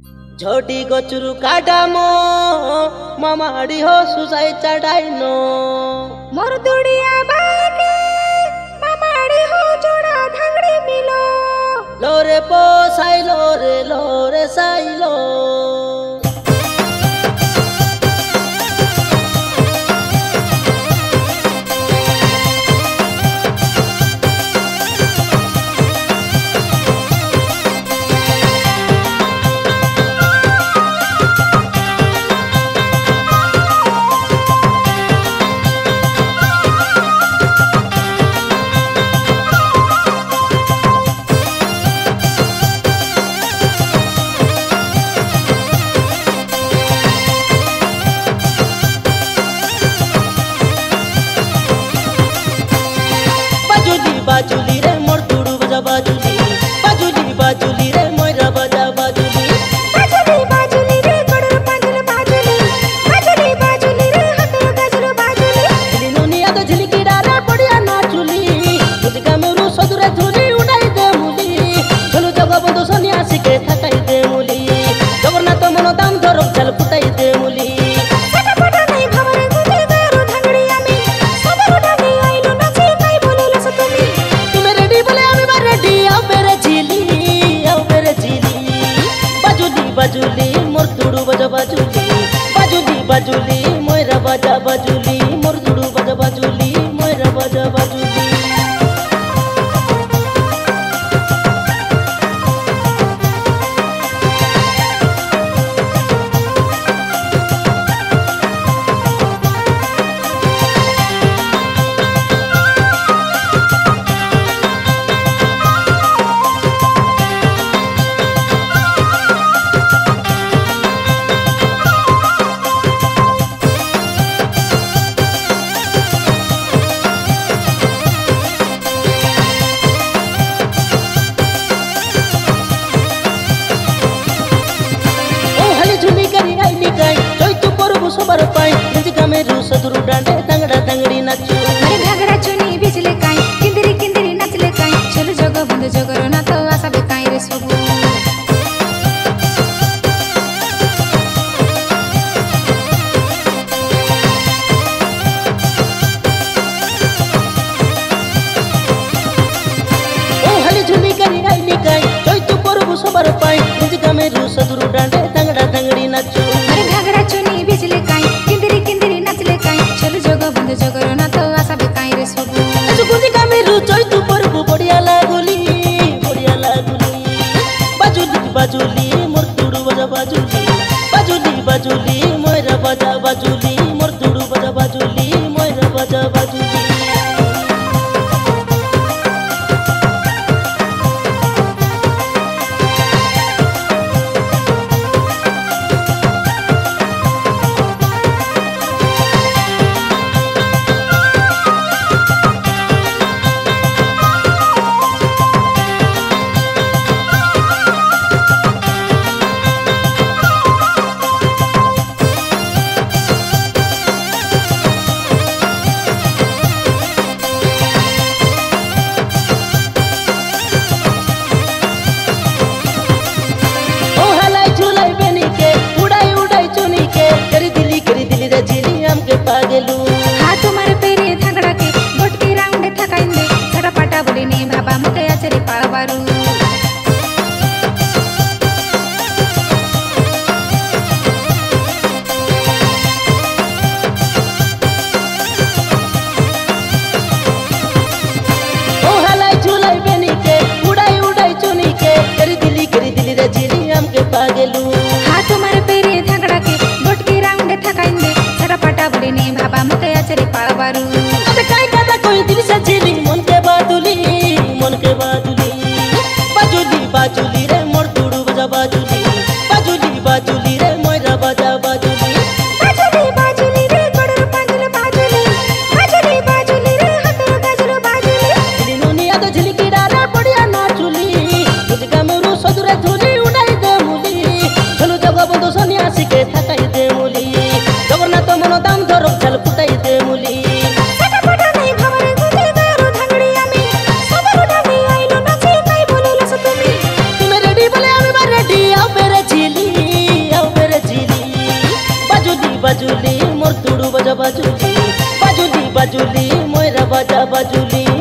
झोटी गचुरु काटामो मामाड़ी हो सुसाई चढ़ाइनो मोर दुड़िया बाके मामाड़ी हो जोड़ा धंगड़ी मिलो लोरे पो साइलो रे लोरे साइलो बाजुली रे मोर तुड़ू बजा बाजुली बाजुली रे मोरा बजा बाजुली बाजुली रे गड़र पांजल बाजुली रे हतर गजर बाजुली दिली नुनिया तो झिलकी डारे बढ़िया नाचुली मुझका मेरू सदुरे धुरी उड़ाई दे मुली चलो जगह बंदो सन्यासी के थकाई दे मुली जगन्नाथ मनो दाम धरक चल फुटाई दे मुली बाजुली मोर तुड़ू बजा बाजुली मोरा बजा बाजुली मोर तुड़ू बजा बाजुली मोरा बजा बाजुली सबर पाई मुझका मेरू सदुरु डांडे तंगड़ा तंगड़ी नाचू अरे घाघरा चुनी बिजले काई किंदरी किंदरी नाचले काई चलो जग बंद जगर ना तो आशा बे काई रे सबु ओ हली झुली करी आईली काई जोई तू परबु सबर पाई मुझका मेरू सदुरु डांडे तंगड़ा तंगड़ी नाचू अरे घाघरा चुनी बिजले काई किंदरी किंदरी नाचले काई चलो जग बंद जगर ना तो आशा बे काई रे सबु मुझका मेरू जोई तू परबु बढ़िया लागुली बाजुली मोर तुड़ू बजा बाजुली मोरा बजा बाजुली मोर तुड़ू बजा बाजुली मोरा बजा बाजुली पागलू हाँ तुम्हारे पेरे धगड़ा के गोटके राउंडे थकाइंदे छड़ा पाटा बोली ने भाबा मुके आचरी पावारू ओ हलाई झुलाई बेनी के उड़ाई चुनी के करी दिली रे झिली हमके पागलू हाँ तुम्हारे पेरे धगड़ा के गोटके राउंडे थकाइंदे छड़ा पाटा बोली ने भाबा मुके आचरी पावारू अबे काई कदा कोई दिल से झिली मन के बाजुली बाजुली रे मोर तुड़ू बजा बाजुली रे मोरा बजा बाजुली बाजुली रे गड़र पांजल बाजुली रे हतर गजर बाजुली दिली नुनिया तो झिलकी डारे बढ़िया नाचुली मुझका मेरू सदुरे धुरी उड़ाई दे मुली বাজুলি ময়রা বাজা বাজুলি।